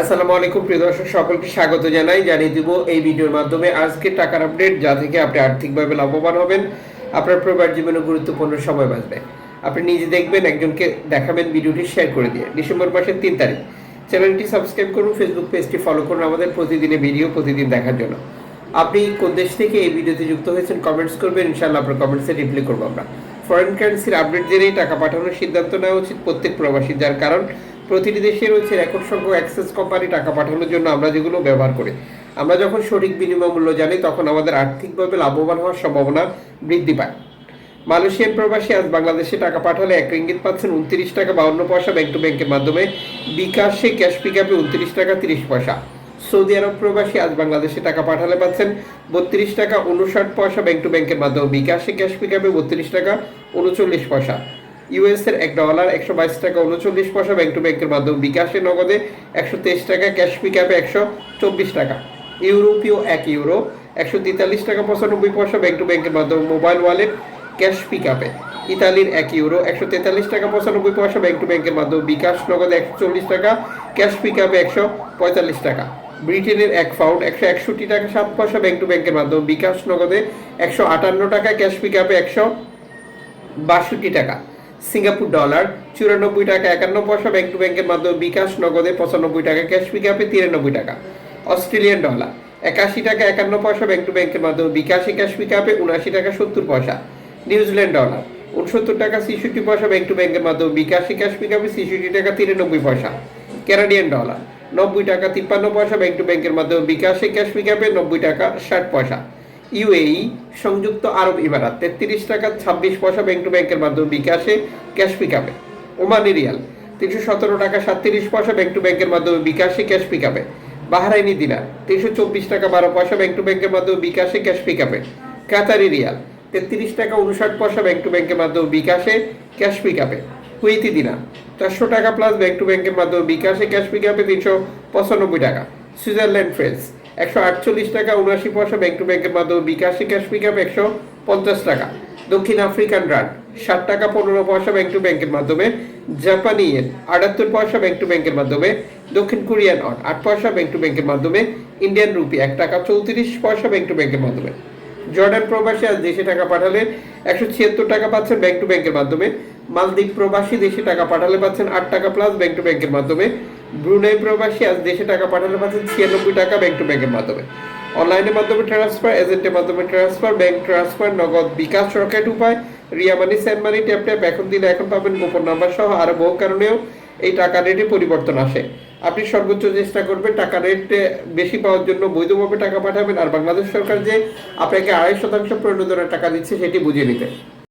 আসসালামু আলাইকুম প্রিয় দর্শক, সকলকে স্বাগত জানিয়ে দিব এই ভিডিওর মাধ্যমে আজকে টাকার আপডেট, যা থেকে আপনি আর্থিকভাবে লাভবান হবেন। আপনার পরিবার জীবনে গুরুত্বপূর্ণ সময় বাঁচবে। আপনি নিজে দেখবেন, একজনকে দেখাবেন, ভিডিওটি শেয়ার করে দিয়ে। ডিসেম্বর মাসের 3 তারিখ। চ্যানেলটি সাবস্ক্রাইব করুন, ফেসবুক পেজটি ফলো করুন আমাদের প্রতিদিনের ভিডিও প্রতিদিন দেখার জন্য। আপনি কোন দেশ থেকে এই ভিডিওতে যুক্ত হয়েছেন কমেন্টস করবেন, ইনশাআল্লাহ আপনার কমেন্টসে রিপ্লাই করবো আমরা। ফরেন কারেন্সির আপডেট জেনেই টাকা পাঠানোর সিদ্ধান্ত নেওয়া উচিত প্রত্যেক প্রবাসী, যার কারণ প্রতিটি দেশে রয়েছে রেকর্ড সংখ্যক অ্যাক্সেস কোম্পানি টাকা পাঠানোর জন্য আমরা যেগুলো ব্যবহার করি। আমরা যখন সঠিক বিনিময় মূল্য জানি, তখন আমাদের আর্থিকভাবে লাভবান হওয়ার সম্ভাবনা বৃদ্ধি পায়। মালয়েশিয়ান প্রবাসী আজ বাংলাদেশে টাকা পাঠালে 1 রিঙ্গিত পাচ্ছেন 29 টাকা 52 পয়সা ব্যাংক টু ব্যাংকের মাধ্যমে। বিকাশে ক্যাশ পিকআপে 29 টাকা 30 পয়সা। সৌদি আরব প্রবাসী আজ বাংলাদেশে টাকা পাঠালে পাচ্ছেন 32 টাকা 59 পয়সা ব্যাংক টু ব্যাংকের মাধ্যমে। বিকাশে ক্যাশ পিকআপে 32 টাকা 39 পয়সা। ইউএস এর $1 122 টাকা 39 পয়সা ব্যাংক টু ব্যাংকের মাধ্যমে। বিকাশে নগদে 123 টাকা, ক্যাশ পিকআপে 124 টাকা। ইউরোপীয় €1 143 টাকা 95 পয়সা ব্যাংক টু ব্যাংকের মাধ্যমে। মোবাইল ওয়ালেট ক্যাশ পিকআপে ইতালির €1 143 টাকা 95 পয়সা ব্যাংক টু ব্যাংকের মাধ্যমে। বিকাশ নগদে 140 টাকা, ক্যাশ পিকআপে 145 টাকা। ব্রিটেনের £1 161 টাকা 7 পয়সা ব্যাংক টু ব্যাংকের মাধ্যমে। বিকাশ নগদে 158 টাকা, ক্যাশ পিকআপে 162 টাকা। সিঙ্গাপুর ডলার $94 টাকা 51 পয়সা ব্যাংক টু ব্যাংকের মাধ্যমে। বিকাশ নগদে 95 টাকা, ক্যাশ পিকআপে 93 টাকা। অস্ট্রেলিয়ান ডলার 81 টাকা 51 পয়সা ব্যাংক টু ব্যাংকের মাধ্যমে। বিকাশে ক্যাশ পিকআপে 79 টাকা 70 পয়সা। নিউজিল্যান্ড ডলার 69 টাকা 66 পয়সা ব্যাংক টু ব্যাংকের মাধ্যমে। বিকাশে ক্যাশ পিকআপে 66 টাকা 93 পয়সা। কানাডিয়ান ডলার 90 টাকা 53 পয়সা ব্যাংক টু ব্যাংকের মাধ্যমে। বিকাশে ক্যাশ পিকআপে 90 টাকা 60 পয়সা। ইউএই সংযুক্ত আরব ইমারাত 33 টাকা 26 পয়সা ব্যাংক টু ব্যাংকের মাধ্যমে। বিকাশে ক্যাশ পিকআপে। ওমানি রিয়াল 317 টাকা 37 পয়সা ব্যাংক টু ব্যাংকের মাধ্যমে। বিকাশে ক্যাশ পিকআপে। বাহরাইনি দিনার 324 টাকা 12 পয়সা ব্যাংক টু ব্যাংকের মাধ্যমে। বিকাশে ক্যাশ পিকআপে। কাতারি রিয়াল 33 টাকা 59 পয়সা ব্যাংক টু ব্যাংকের মাধ্যমে। বিকাশে ক্যাশ পিকআপে। কুয়েতি দিনার 400 টাকা প্লাস ব্যাংক টু ব্যাংকের মাধ্যমে। বিকাশে ক্যাশ পিকআপে 395 টাকা। সুইজারল্যান্ড ফ্রেন্স 148 টাকা 79 পয়সা ব্যাংক টু ব্যাংকের মাধ্যমে। বিকাশে ক্যাশ পিকআপে 150 টাকা। দক্ষিণ আফ্রিকান রান্ড 60 টাকা 15 পয়সা ব্যাংক টু ব্যাংকের মাধ্যমে। জাপানি ইয়েন 78 পয়সা ব্যাংক টু ব্যাংকের মাধ্যমে। দক্ষিণ কোরিয়ান অন 8 পয়সা ব্যাংক টু ব্যাংকের মাধ্যমে। ইন্ডিয়ান রুপি 1 টাকা 34 পয়সা ব্যাংক টু ব্যাংকের মাধ্যমে। জর্ডান প্রবাসী আজ দেশে টাকা পাঠালে 176 টাকা পাচ্ছেন ব্যাংক টু ব্যাংকের মাধ্যমে। মালদ্বীপ প্রবাসী দেশে টাকা পাঠালে পাচ্ছেন 8 টাকা প্লাস ব্যাংক টু ব্যাংকের মাধ্যমে। ব্রুনাই প্রবাসী আজ দেশে টাকা পাঠালে পাচ্ছেন 96 টাকা ব্যাংক টু ব্যাংকের মাধ্যমে। অনলাইনের মাধ্যমে ট্রান্সফার, এজেন্টের মাধ্যমে ট্রান্সফার, ব্যাংক ট্রান্সফার, নগদ, বিকাশ, রকেট উপায়, রিয়া মানি, সেন্ড মানি, ট্যাপ ট্যাপ, এখন দিলে এখন পাবেন, গোপন নাম্বার সহ আরো বহু কারণেও এই টাকা রেটে পরিবর্তন আসে। আপনি সর্বোচ্চ চেষ্টা করবেন টাকা রেট বেশি পাওয়ার জন্য, বৈধভাবে টাকা পাঠাবেন, আর বাংলাদেশ সরকার যে আপনাকে 2.5% প্রণোদনার টাকা দিচ্ছে সেটি বুঝে নিতে।